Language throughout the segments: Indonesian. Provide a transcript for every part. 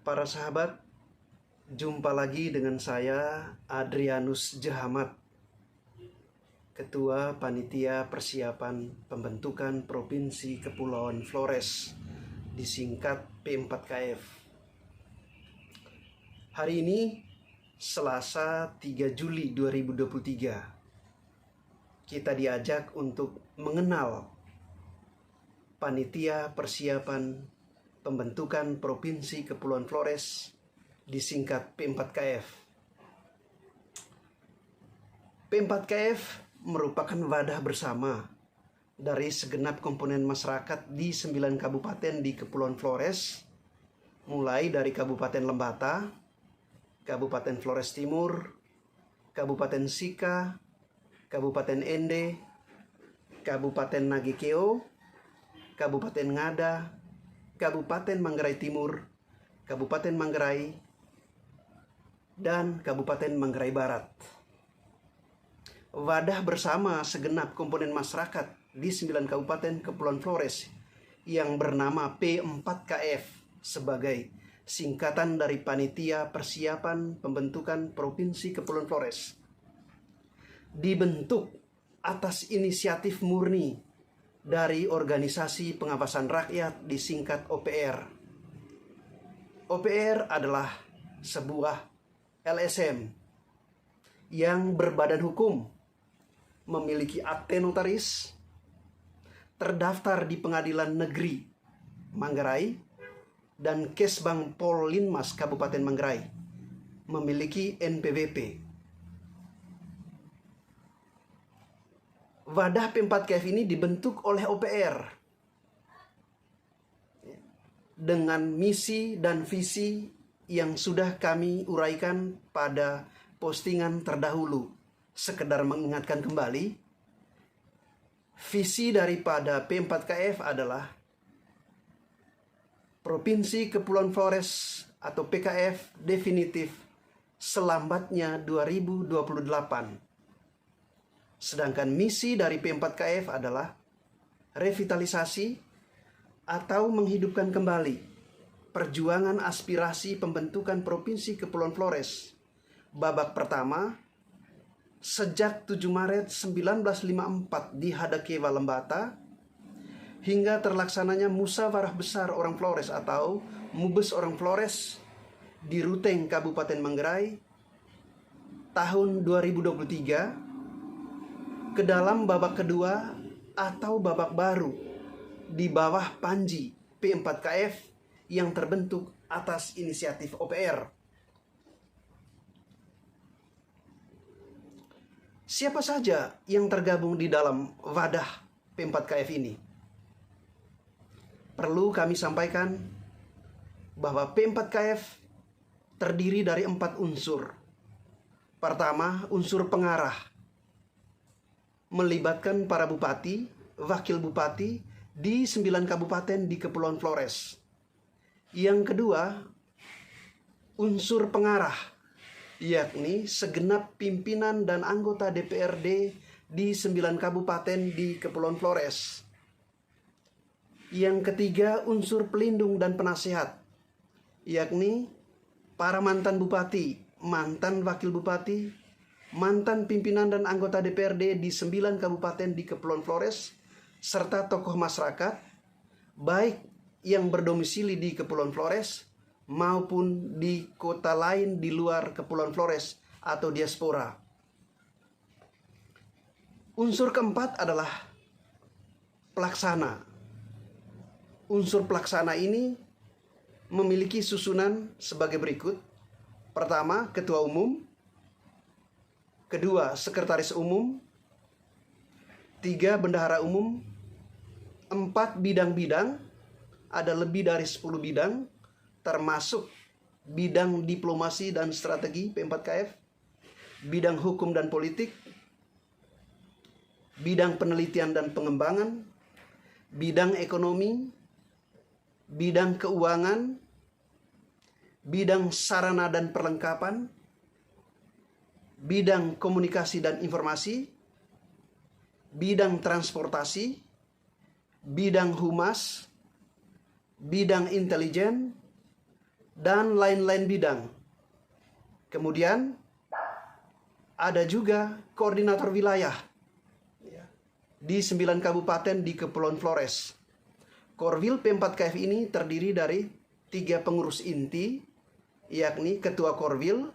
Para sahabat, jumpa lagi dengan saya Adrianus Jehamat, Ketua Panitia Persiapan Pembentukan Provinsi Kepulauan Flores, disingkat P4KF. Hari ini Selasa 3 Juli 2023. Kita diajak untuk mengenal Panitia Persiapan Pembentukan Provinsi Kepulauan Flores, disingkat P4KF. P4KF merupakan wadah bersama dari segenap komponen masyarakat di 9 kabupaten di Kepulauan Flores, mulai dari Kabupaten Lembata, Kabupaten Flores Timur, Kabupaten Sika, Kabupaten Ende, Kabupaten Nagekeo, Kabupaten Ngada, Kabupaten Manggarai Timur, Kabupaten Manggarai, dan Kabupaten Manggarai Barat. Wadah bersama segenap komponen masyarakat di 9 Kabupaten Kepulauan Flores yang bernama P4KF sebagai singkatan dari Panitia Persiapan Pembentukan Provinsi Kepulauan Flores, dibentuk atas inisiatif murni dari Organisasi Pengawasan Rakyat disingkat OPR. OPR adalah sebuah LSM yang berbadan hukum, memiliki akte notaris, terdaftar di Pengadilan Negeri Manggarai dan Kesbang Pollinmas Kabupaten Manggarai, memiliki NPWP. Wadah P4KF ini dibentuk oleh OPR dengan misi dan visi yang sudah kami uraikan pada postingan terdahulu. Sekedar mengingatkan kembali, visi daripada P4KF adalah Provinsi Kepulauan Flores atau PKF definitif selambatnya 2028. Sedangkan misi dari P4KF adalah revitalisasi atau menghidupkan kembali perjuangan aspirasi pembentukan Provinsi Kepulauan Flores babak pertama sejak 7 Maret 1954 di Hadakewa Lembata hingga terlaksananya Musyawarah Besar Orang Flores atau Mubes Orang Flores di Ruteng Kabupaten Manggarai tahun 2023 ke dalam babak kedua atau babak baru di bawah Panji P4KF yang terbentuk atas inisiatif OPR. Siapa saja yang tergabung di dalam wadah P4KF ini? Perlu kami sampaikan bahwa P4KF terdiri dari 4 unsur. Pertama, unsur pengarah, melibatkan para bupati, wakil bupati di 9 kabupaten di Kepulauan Flores. Yang kedua, unsur pengarah, yakni segenap pimpinan dan anggota DPRD di 9 kabupaten di Kepulauan Flores. Yang ketiga, unsur pelindung dan penasehat, yakni para mantan bupati, mantan wakil bupati, mantan pimpinan dan anggota DPRD di 9 kabupaten di Kepulauan Flores, serta tokoh masyarakat, baik yang berdomisili di Kepulauan Flores maupun di kota lain di luar Kepulauan Flores atau diaspora. Unsur keempat adalah pelaksana. Unsur pelaksana ini memiliki susunan sebagai berikut. Pertama, ketua umum. Kedua, sekretaris umum. 3, bendahara umum. 4, bidang-bidang. Ada lebih dari 10 bidang, termasuk bidang diplomasi dan strategi P4KF, bidang hukum dan politik, bidang penelitian dan pengembangan, bidang ekonomi, bidang keuangan, bidang sarana dan perlengkapan, bidang komunikasi dan informasi, bidang transportasi, bidang humas, bidang intelijen, dan lain-lain bidang. Kemudian ada juga koordinator wilayah di 9 kabupaten di Kepulauan Flores. Korwil P4KF ini terdiri dari 3 pengurus inti, yakni Ketua Korwil,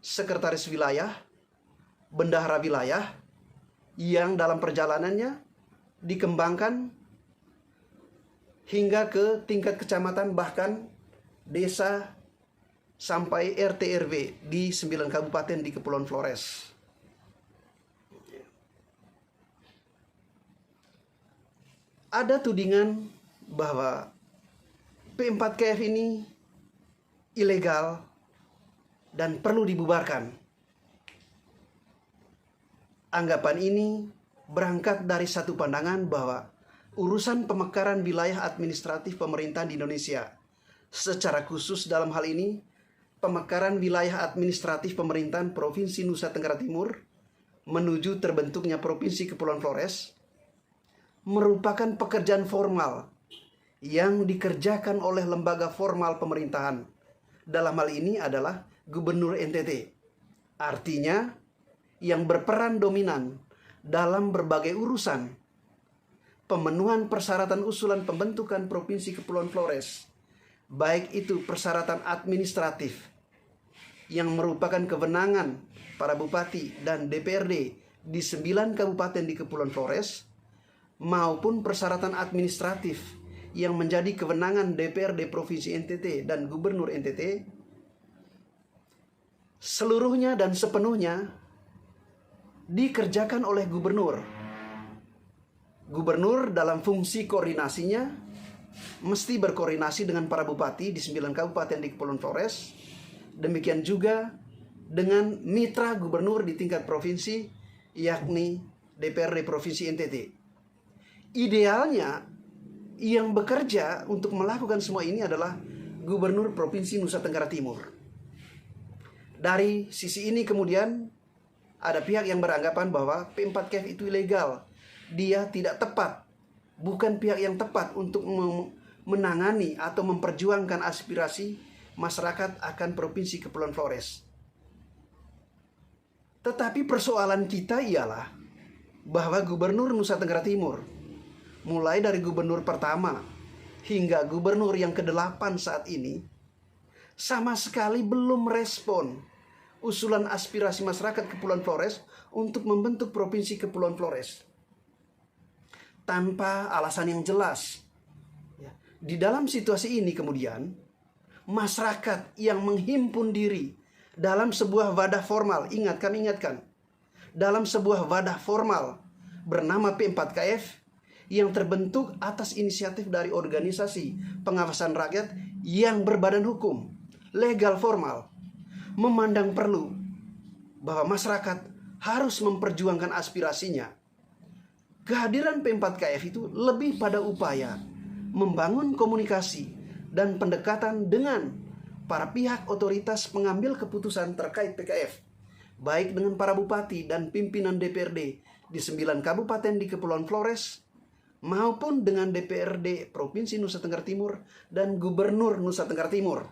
Sekretaris Wilayah, Bendahara Wilayah, yang dalam perjalanannya dikembangkan hingga ke tingkat kecamatan, bahkan desa, sampai RT RW di 9 kabupaten di Kepulauan Flores. Ada tudingan bahwa P4KF ini ilegal dan perlu dibubarkan. Anggapan ini berangkat dari satu pandangan bahwa urusan pemekaran wilayah administratif pemerintahan di Indonesia, secara khusus dalam hal ini pemekaran wilayah administratif pemerintahan Provinsi Nusa Tenggara Timur menuju terbentuknya Provinsi Kepulauan Flores, merupakan pekerjaan formal yang dikerjakan oleh lembaga formal pemerintahan. Dalam hal ini adalah Gubernur NTT. Artinya, yang berperan dominan dalam berbagai urusan pemenuhan persyaratan usulan pembentukan Provinsi Kepulauan Flores, baik itu persyaratan administratif yang merupakan kewenangan para bupati dan DPRD di 9 kabupaten di Kepulauan Flores, maupun persyaratan administratif yang menjadi kewenangan DPRD Provinsi NTT dan Gubernur NTT, seluruhnya dan sepenuhnya dikerjakan oleh gubernur. Gubernur dalam fungsi koordinasinya mesti berkoordinasi dengan para bupati di 9 kabupaten di Kepulauan Flores, demikian juga dengan mitra gubernur di tingkat provinsi, yakni DPRD Provinsi NTT. Idealnya yang bekerja untuk melakukan semua ini adalah Gubernur Provinsi Nusa Tenggara Timur. Dari sisi ini kemudian ada pihak yang beranggapan bahwa P4KF itu ilegal. Dia tidak tepat, bukan pihak yang tepat untuk menangani atau memperjuangkan aspirasi masyarakat akan Provinsi Kepulauan Flores. Tetapi persoalan kita ialah bahwa Gubernur Nusa Tenggara Timur, mulai dari gubernur pertama hingga gubernur yang ke-8 saat ini, sama sekali belum respon usulan aspirasi masyarakat Kepulauan Flores untuk membentuk Provinsi Kepulauan Flores, tanpa alasan yang jelas. Di dalam situasi ini kemudian, masyarakat yang menghimpun diri dalam sebuah wadah formal, kami ingatkan, dalam sebuah wadah formal bernama P4KF, yang terbentuk atas inisiatif dari organisasi pengawasan rakyat yang berbadan hukum, legal formal, memandang perlu bahwa masyarakat harus memperjuangkan aspirasinya. Kehadiran P4KF itu lebih pada upaya membangun komunikasi dan pendekatan dengan para pihak otoritas pengambil keputusan terkait PKF, baik dengan para bupati dan pimpinan DPRD di 9 kabupaten di Kepulauan Flores, maupun dengan DPRD Provinsi Nusa Tenggara Timur dan Gubernur Nusa Tenggara Timur.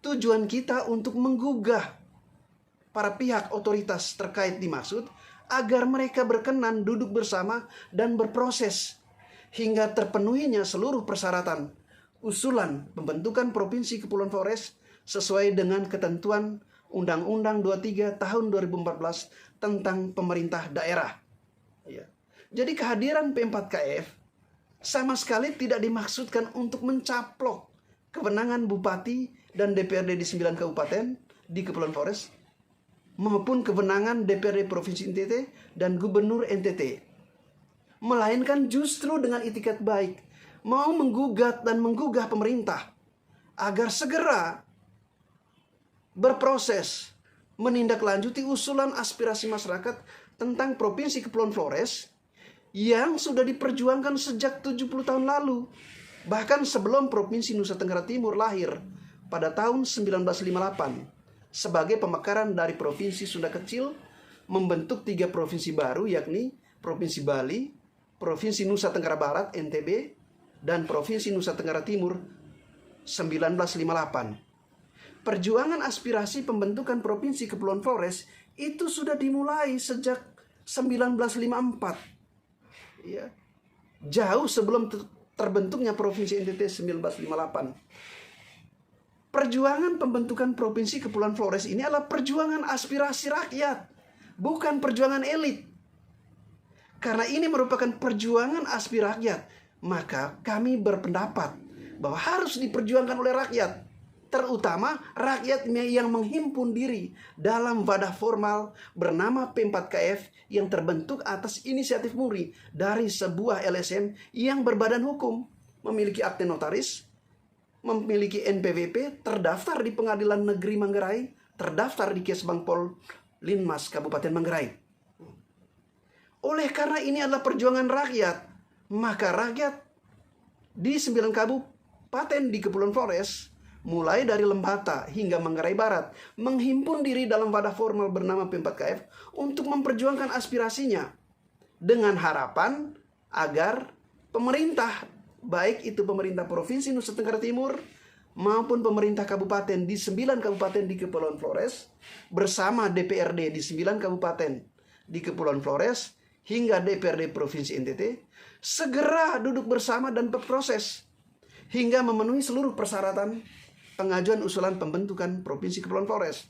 Tujuan kita untuk menggugah para pihak otoritas terkait dimaksud agar mereka berkenan duduk bersama dan berproses hingga terpenuhinya seluruh persyaratan usulan pembentukan Provinsi Kepulauan Flores sesuai dengan ketentuan Undang-Undang 23 tahun 2014 tentang pemerintah daerah. Jadi kehadiran P4KF sama sekali tidak dimaksudkan untuk mencaplok kewenangan bupati dan DPRD di 9 kabupaten di Kepulauan Flores, maupun kewenangan DPRD Provinsi NTT dan Gubernur NTT. Melainkan justru dengan itikat baik, mau menggugat dan menggugah pemerintah agar segera berproses menindaklanjuti usulan aspirasi masyarakat tentang Provinsi Kepulauan Flores yang sudah diperjuangkan sejak 70 tahun lalu, bahkan sebelum Provinsi Nusa Tenggara Timur lahir pada tahun 1958 sebagai pemekaran dari Provinsi Sunda Kecil membentuk 3 provinsi baru, yakni Provinsi Bali, Provinsi Nusa Tenggara Barat (NTB), dan Provinsi Nusa Tenggara Timur 1958. Perjuangan aspirasi pembentukan Provinsi Kepulauan Flores itu sudah dimulai sejak 1954. Ya. Jauh sebelum terbentuknya Provinsi NTT 1958. Perjuangan pembentukan Provinsi Kepulauan Flores ini adalah perjuangan aspirasi rakyat, bukan perjuangan elit. Karena ini merupakan perjuangan aspirasi rakyat, maka kami berpendapat bahwa harus diperjuangkan oleh rakyat, terutama rakyat yang menghimpun diri dalam wadah formal bernama P4KF yang terbentuk atas inisiatif murni dari sebuah LSM yang berbadan hukum, memiliki akte notaris, memiliki NPWP, terdaftar di Pengadilan Negeri Manggarai, terdaftar di Kesbangpol Linmas Kabupaten Manggarai. Oleh karena ini adalah perjuangan rakyat, maka rakyat di 9 kabupaten di Kepulauan Flores, mulai dari Lembata hingga Manggarai Barat, menghimpun diri dalam wadah formal bernama P4KF untuk memperjuangkan aspirasinya dengan harapan agar pemerintah, baik itu pemerintah Provinsi Nusa Tenggara Timur maupun pemerintah kabupaten di 9 kabupaten di Kepulauan Flores, bersama DPRD di 9 kabupaten di Kepulauan Flores hingga DPRD Provinsi NTT, segera duduk bersama dan berproses hingga memenuhi seluruh persyaratan pengajuan usulan pembentukan Provinsi Kepulauan Flores.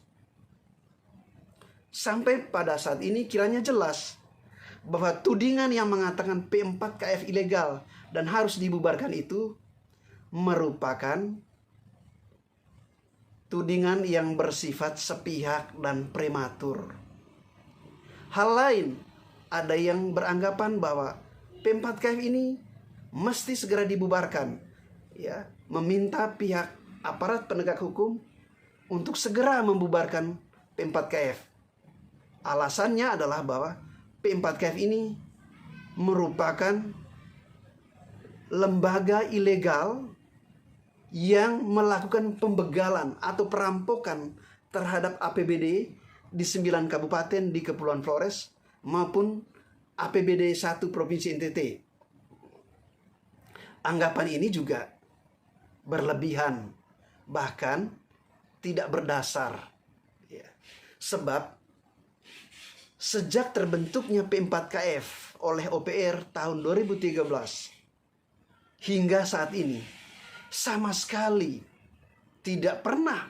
Sampai pada saat ini kiranya jelas bahwa tudingan yang mengatakan P4KF ilegal dan harus dibubarkan itu merupakan tudingan yang bersifat sepihak dan prematur. Hal lain, ada yang beranggapan bahwa P4KF ini mesti segera dibubarkan, ya, meminta pihak aparat penegak hukum untuk segera membubarkan P4KF. Alasannya adalah bahwa P4KF ini merupakan lembaga ilegal yang melakukan pembegalan atau perampokan terhadap APBD di 9 kabupaten di Kepulauan Flores maupun APBD 1 Provinsi NTT. Anggapan ini juga berlebihan, bahkan tidak berdasar. Ya. Sebab sejak terbentuknya P4KF oleh OPR tahun 2013 hingga saat ini, sama sekali tidak pernah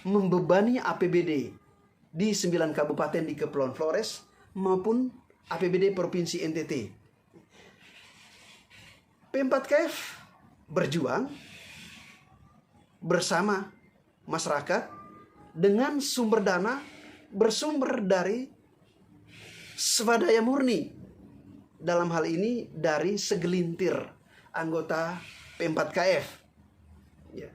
membebani APBD di 9 kabupaten di Kepulauan Flores maupun APBD Provinsi NTT. P4KF berjuang bersama masyarakat dengan sumber dana bersumber dari swadaya murni, dalam hal ini dari segelintir anggota P4KF. Ya.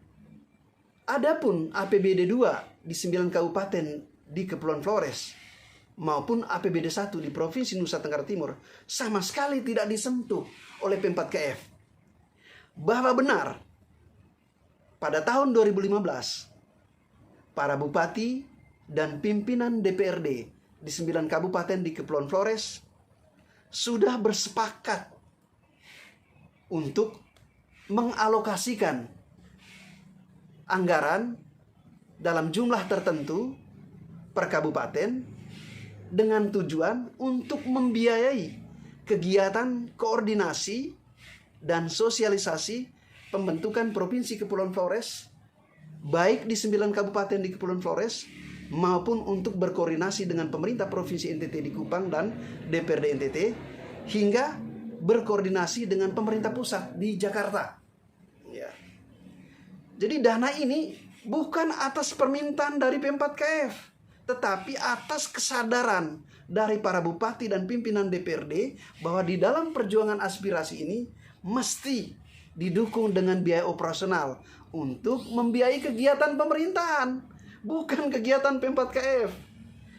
Adapun APBD 2 di 9 kabupaten di Kepulauan Flores maupun APBD 1 di Provinsi Nusa Tenggara Timur sama sekali tidak disentuh oleh P4KF. Bahwa benar, pada tahun 2015, para bupati dan pimpinan DPRD di 9 kabupaten di Kepulauan Flores sudah bersepakat untuk mengalokasikan anggaran dalam jumlah tertentu per kabupaten dengan tujuan untuk membiayai kegiatan koordinasi dan sosialisasi pembentukan Provinsi Kepulauan Flores, baik di 9 kabupaten di Kepulauan Flores maupun untuk berkoordinasi dengan pemerintah Provinsi NTT di Kupang dan DPRD NTT, hingga berkoordinasi dengan pemerintah pusat di Jakarta. Ya. Jadi dana ini bukan atas permintaan dari P4KF, tetapi atas kesadaran dari para bupati dan pimpinan DPRD bahwa di dalam perjuangan aspirasi ini mesti didukung dengan biaya operasional untuk membiayai kegiatan pemerintahan, bukan kegiatan P4KF.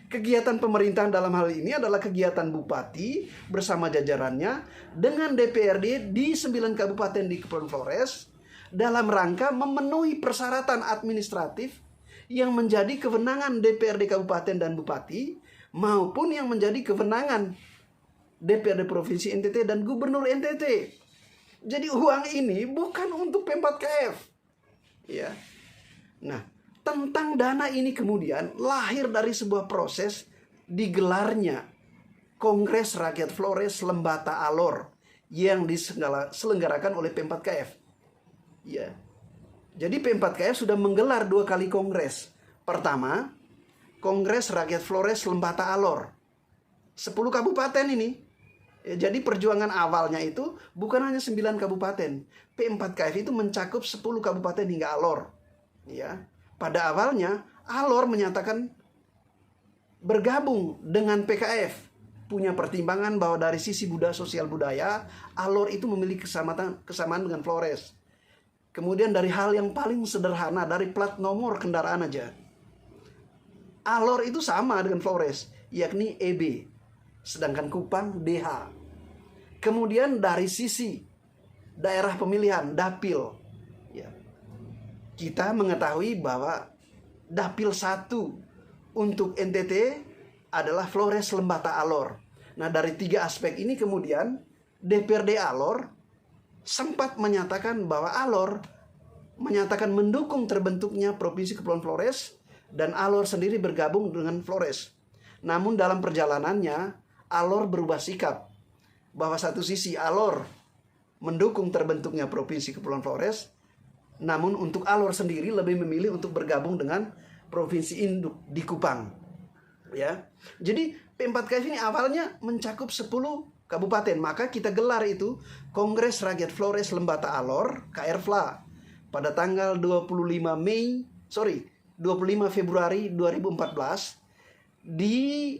Kegiatan pemerintahan dalam hal ini adalah kegiatan bupati bersama jajarannya dengan DPRD di 9 kabupaten di Kepulauan Flores dalam rangka memenuhi persyaratan administratif yang menjadi kewenangan DPRD Kabupaten dan Bupati maupun yang menjadi kewenangan DPRD Provinsi NTT dan Gubernur NTT. Jadi uang ini bukan untuk P4KF. Ya. Nah, tentang dana ini kemudian lahir dari sebuah proses digelarnya Kongres Rakyat Flores Lembata Alor yang diselenggarakan oleh P4KF. Ya. Jadi P4KF sudah menggelar 2 kali kongres. Pertama, Kongres Rakyat Flores Lembata Alor. 10 kabupaten ini. Ya, jadi perjuangan awalnya itu bukan hanya 9 kabupaten. P4KF itu mencakup 10 kabupaten hingga Alor. Ya. Pada awalnya Alor menyatakan bergabung dengan PKF. Punya pertimbangan bahwa dari sisi sosial budaya, Alor itu memiliki kesamaan dengan Flores. Kemudian dari hal yang paling sederhana, dari plat nomor kendaraan aja. Alor itu sama dengan Flores, yakni EB. Sedangkan Kupang DH. Kemudian dari sisi daerah pemilihan, Dapil. Ya. Kita mengetahui bahwa Dapil 1 untuk NTT adalah Flores Lembata Alor. Nah, dari 3 aspek ini kemudian DPRD Alor sempat menyatakan bahwa Alor menyatakan mendukung terbentuknya Provinsi Kepulauan Flores dan Alor sendiri bergabung dengan Flores. Namun dalam perjalanannya Alor berubah sikap bahwa satu sisi Alor mendukung terbentuknya Provinsi Kepulauan Flores, namun untuk Alor sendiri lebih memilih untuk bergabung dengan Provinsi Induk di Kupang. Ya. Jadi P4KF ini awalnya mencakup 10 kabupaten, maka kita gelar itu Kongres Rakyat Flores Lembata Alor, KRFLA, pada tanggal 25 Februari 2014 di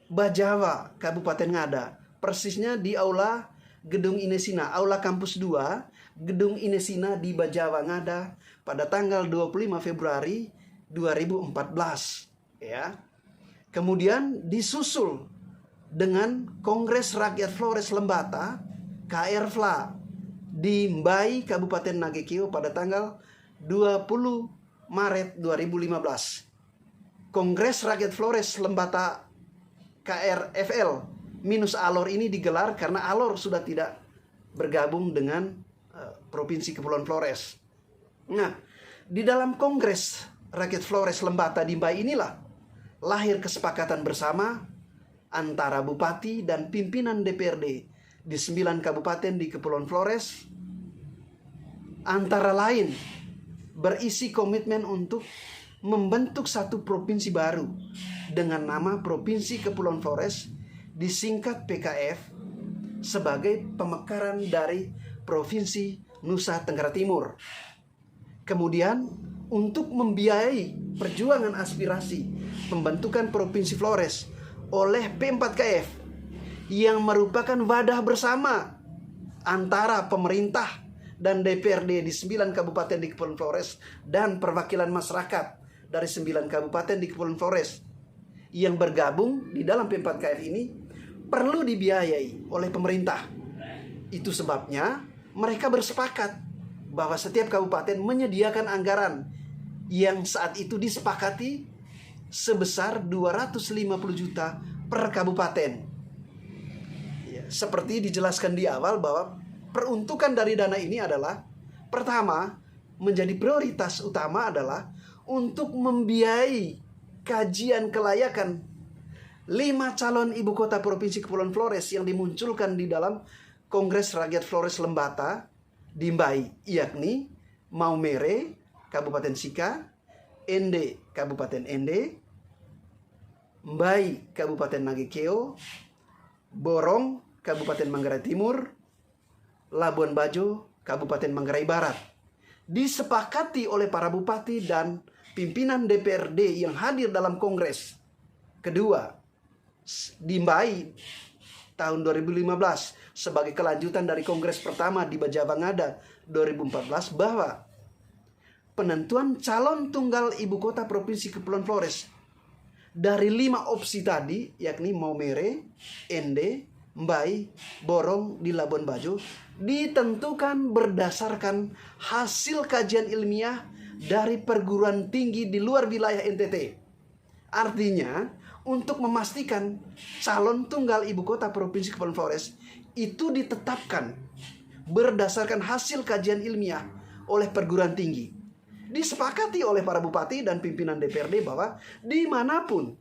Bajawa, Kabupaten Ngada. Persisnya di Aula Gedung Inesina, Aula Kampus 2, Gedung Inesina di Bajawa, Ngada pada tanggal 25 Februari 2014. Ya. Kemudian disusul dengan Kongres Rakyat Flores Lembata, KRFLA, di Mbai, Kabupaten Nagekeo pada tanggal 20 Maret 2015. Kongres Rakyat Flores Lembata KRFL minus Alor ini digelar karena Alor sudah tidak bergabung dengan Provinsi Kepulauan Flores. Nah, di dalam Kongres Rakyat Flores Lembata di Mbai inilah lahir kesepakatan bersama antara bupati dan pimpinan DPRD di 9 kabupaten di Kepulauan Flores, antara lain berisi komitmen untuk membentuk satu provinsi baru dengan nama Provinsi Kepulauan Flores, disingkat PKF, sebagai pemekaran dari Provinsi Nusa Tenggara Timur. Kemudian untuk membiayai perjuangan aspirasi pembentukan Provinsi Flores oleh P4KF yang merupakan wadah bersama antara pemerintah dan DPRD di 9 kabupaten di Kepulauan Flores dan perwakilan masyarakat dari 9 kabupaten di Kepulauan Flores yang bergabung di dalam P4KF ini perlu dibiayai oleh pemerintah. Itu sebabnya mereka bersepakat bahwa setiap kabupaten menyediakan anggaran yang saat itu disepakati sebesar 250 juta per kabupaten. Ya, seperti dijelaskan di awal bahwa peruntukan dari dana ini adalah, pertama, menjadi prioritas utama adalah untuk membiayai kajian kelayakan 5 calon ibu kota Provinsi Kepulauan Flores yang dimunculkan di dalam Kongres Rakyat Flores Lembata di Mbai, yakni Maumere, Kabupaten Sika, Ende, Kabupaten Ende, Mbai, Kabupaten Nagekeo, Borong, Kabupaten Manggarai Timur, Labuan Bajo, Kabupaten Manggarai Barat. Disepakati oleh para bupati dan pimpinan DPRD yang hadir dalam kongres. Kedua, di Mbai tahun 2015 sebagai kelanjutan dari kongres pertama di Bajawa Ngada 2014 bahwa penentuan calon tunggal ibu kota Provinsi Kepulauan Flores dari 5 opsi tadi, yakni Maumere, Ende, Mbai, Borong di Labuan Bajo, ditentukan berdasarkan hasil kajian ilmiah dari perguruan tinggi di luar wilayah NTT. Artinya, untuk memastikan calon tunggal ibu kota Provinsi Kepulauan Flores itu ditetapkan berdasarkan hasil kajian ilmiah oleh perguruan tinggi. Disepakati oleh para bupati dan pimpinan DPRD bahwa dimanapun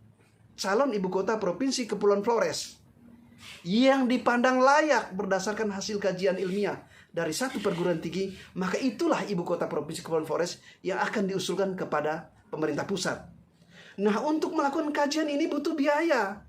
calon ibu kota Provinsi Kepulauan Flores yang dipandang layak berdasarkan hasil kajian ilmiah dari satu perguruan tinggi, maka itulah ibu kota Provinsi Kepulauan Flores yang akan diusulkan kepada pemerintah pusat. Nah, untuk melakukan kajian ini butuh biaya.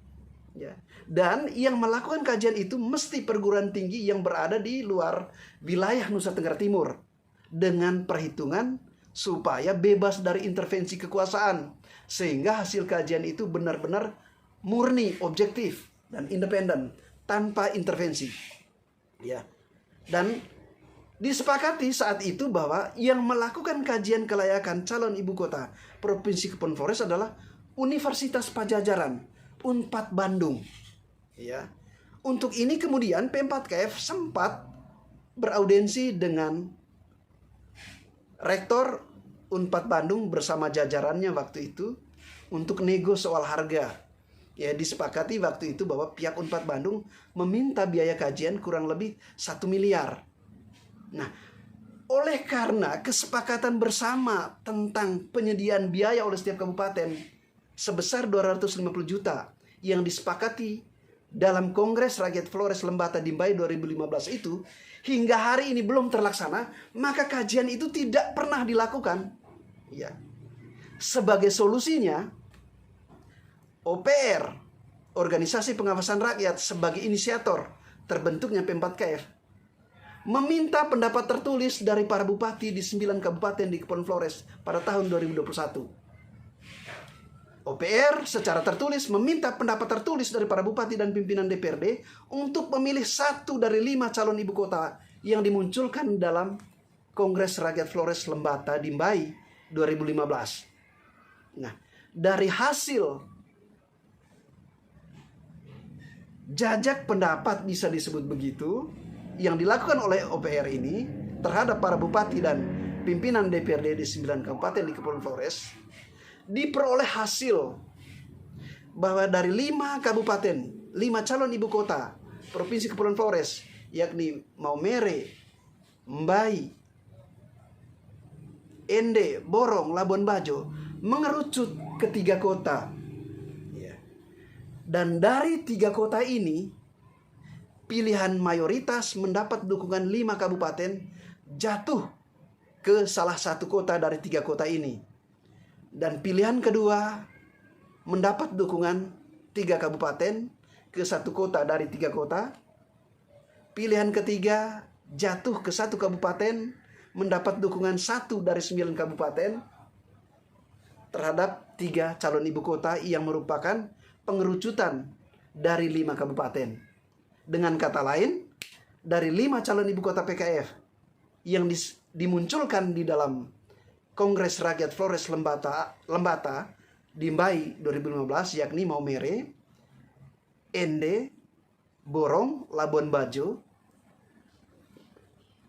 Ya. Dan yang melakukan kajian itu mesti perguruan tinggi yang berada di luar wilayah Nusa Tenggara Timur, dengan perhitungan supaya bebas dari intervensi kekuasaan, sehingga hasil kajian itu benar-benar murni, objektif, dan independen, tanpa intervensi. Ya. Dan disepakati saat itu bahwa yang melakukan kajian kelayakan calon ibu kota Provinsi Kepulauan Flores adalah Universitas Pajajaran, Unpad Bandung. Ya. Untuk ini kemudian P4KF sempat beraudensi dengan Rektor Unpad Bandung bersama jajarannya waktu itu untuk nego soal harga. Ya, disepakati waktu itu bahwa pihak Unpad Bandung meminta biaya kajian kurang lebih 1 miliar. Nah, oleh karena kesepakatan bersama tentang penyediaan biaya oleh setiap kabupaten sebesar 250 juta yang disepakati dalam Kongres Rakyat Flores Lembata Dimbai 2015 itu hingga hari ini belum terlaksana, maka kajian itu tidak pernah dilakukan. Ya. Sebagai solusinya, OPR, Organisasi Pengawasan Rakyat, sebagai inisiator terbentuknya P4KF, meminta pendapat tertulis dari para bupati di 9 kabupaten di Kepulauan Flores pada tahun 2021. OPR secara tertulis meminta pendapat tertulis dari para bupati dan pimpinan DPRD untuk memilih 1 dari 5 calon ibu kota yang dimunculkan dalam Kongres Rakyat Flores Lembata Dimbai 2015. Nah, dari hasil jajak pendapat, bisa disebut begitu, yang dilakukan oleh OPR ini terhadap para bupati dan pimpinan DPRD di 9 kabupaten di Kepulauan Flores, diperoleh hasil bahwa dari 5 kabupaten, 5 calon ibu kota Provinsi Kepulauan Flores, yakni Maumere, Mbai, Ende, Borong, Labuan Bajo, mengerucut ke 3 kota. Dan dari 3 kota ini, pilihan mayoritas mendapat dukungan 5 kabupaten jatuh ke salah satu kota dari 3 kota ini. Dan pilihan kedua mendapat dukungan 3 kabupaten ke 1 kota dari 3 kota. Pilihan ketiga jatuh ke 1 kabupaten, mendapat dukungan 1 dari 9 kabupaten terhadap 3 calon ibu kota yang merupakan pengerucutan dari 5 kabupaten. Dengan kata lain, dari 5 calon ibu kota PKF yang dimunculkan di dalam Kongres Rakyat Flores Lembata Dimbai 2015, yakni Maumere, Ende, Borong, Labuan Bajo.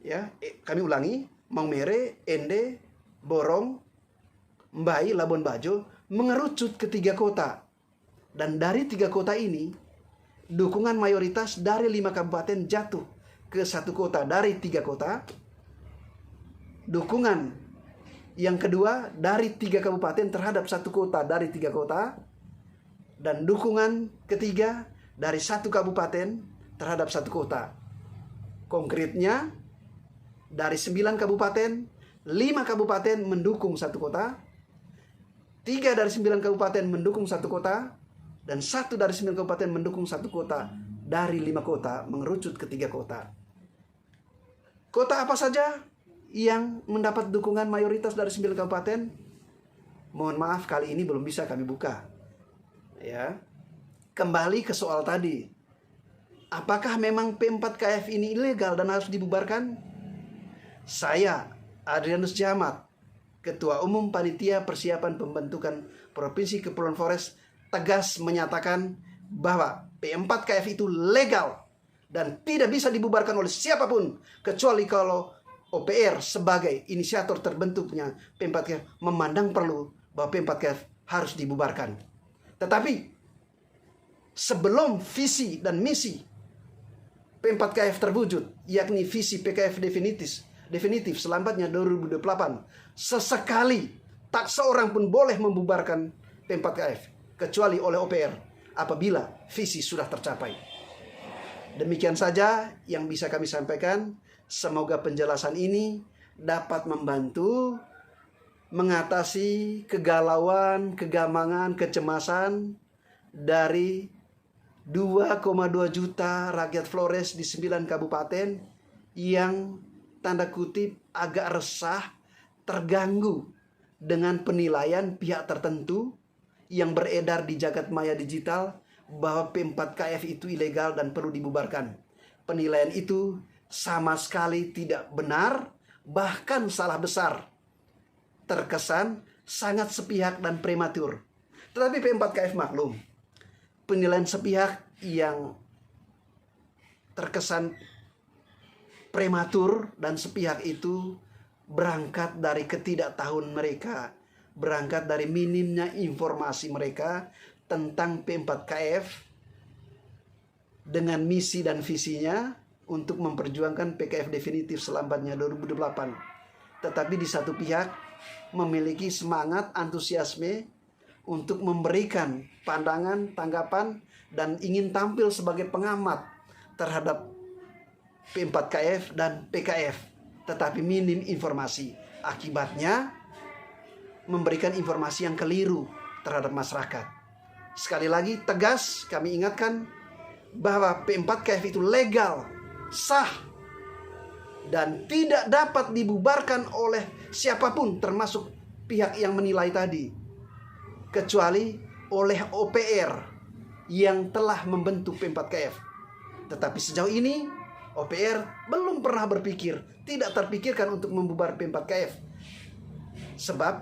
Ya, kami ulangi, Maumere, Ende, Borong, Mbai, Labuan Bajo mengerucut ke 3 kota. Dan dari 3 kota ini, dukungan mayoritas dari 5 kabupaten jatuh ke 1 kota dari 3 kota. Dukungan yang kedua dari 3 kabupaten terhadap 1 kota dari 3 kota. Dan dukungan ketiga dari 1 kabupaten terhadap 1 kota. Konkretnya, dari 9 kabupaten, 5 kabupaten mendukung 1 kota, 3 dari 9 kabupaten mendukung 1 kota, dan 1 dari 9 kabupaten mendukung 1 kota dari 5 kota, mengerucut ke 3 kota. Kota apa saja yang mendapat dukungan mayoritas dari 9 kabupaten? Mohon maaf, kali ini belum bisa kami buka. Ya. Kembali ke soal tadi. Apakah memang P4KF ini ilegal dan harus dibubarkan? Saya, Adrianus Jamat, Ketua Umum Panitia Persiapan Pembentukan Provinsi Kepulauan Flores, tegas menyatakan bahwa P4KF itu legal dan tidak bisa dibubarkan oleh siapapun, kecuali kalau OPR sebagai inisiator terbentuknya P4KF memandang perlu bahwa P4KF harus dibubarkan. Tetapi sebelum visi dan misi P4KF terwujud, yakni visi PKF definitis definitif selambatnya 2028. Sesekali tak seorang pun boleh membubarkan P4KF kecuali oleh OPR apabila visi sudah tercapai. Demikian saja yang bisa kami sampaikan. Semoga penjelasan ini dapat membantu mengatasi kegalauan, kegamangan, kecemasan dari 2,2 juta rakyat Flores di 9 kabupaten yang tanda kutip agak resah, terganggu dengan penilaian pihak tertentu yang beredar di jagat maya digital bahwa P4KF itu ilegal dan perlu dibubarkan. Penilaian itu sama sekali tidak benar, bahkan salah besar. Terkesan sangat sepihak dan prematur. Tetapi P4KF maklum, penilaian sepihak yang terkesan prematur dan sepihak itu berangkat dari ketidaktahuan mereka, berangkat dari minimnya informasi mereka tentang P4KF dengan misi dan visinya untuk memperjuangkan PKF definitif selambatnya 2028. Tetapi di satu pihak memiliki semangat, antusiasme untuk memberikan pandangan, tanggapan, dan ingin tampil sebagai pengamat terhadap P4KF dan PKF, tetapi minim informasi. Akibatnya memberikan informasi yang keliru terhadap masyarakat. Sekali lagi tegas kami ingatkan bahwa P4KF itu legal, sah, dan tidak dapat dibubarkan oleh siapapun termasuk pihak yang menilai tadi, kecuali oleh OPR yang telah membentuk P4KF. Tetapi sejauh ini OPR belum pernah berpikir, tidak terpikirkan untuk membubar P4KF. Sebab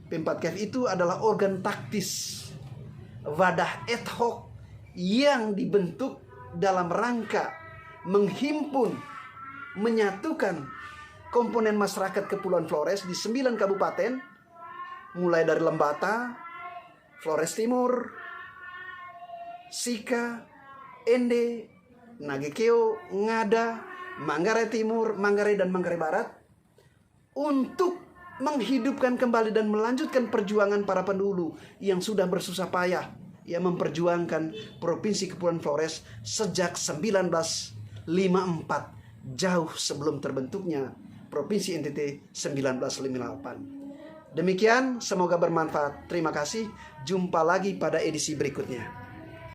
P4KF itu adalah organ taktis, wadah ad hoc yang dibentuk dalam rangka menghimpun, menyatukan komponen masyarakat Kepulauan Flores di 9 kabupaten, mulai dari Lembata, Flores Timur, Sika, Ende, Nagekeo, Ngada, Manggarai Timur, Manggarai dan Manggarai Barat, untuk menghidupkan kembali dan melanjutkan perjuangan para pendahulu yang sudah bersusah payah yang memperjuangkan Provinsi Kepulauan Flores sejak 1954, jauh sebelum terbentuknya Provinsi NTT 1958. Demikian, semoga bermanfaat. Terima kasih. Jumpa lagi pada edisi berikutnya.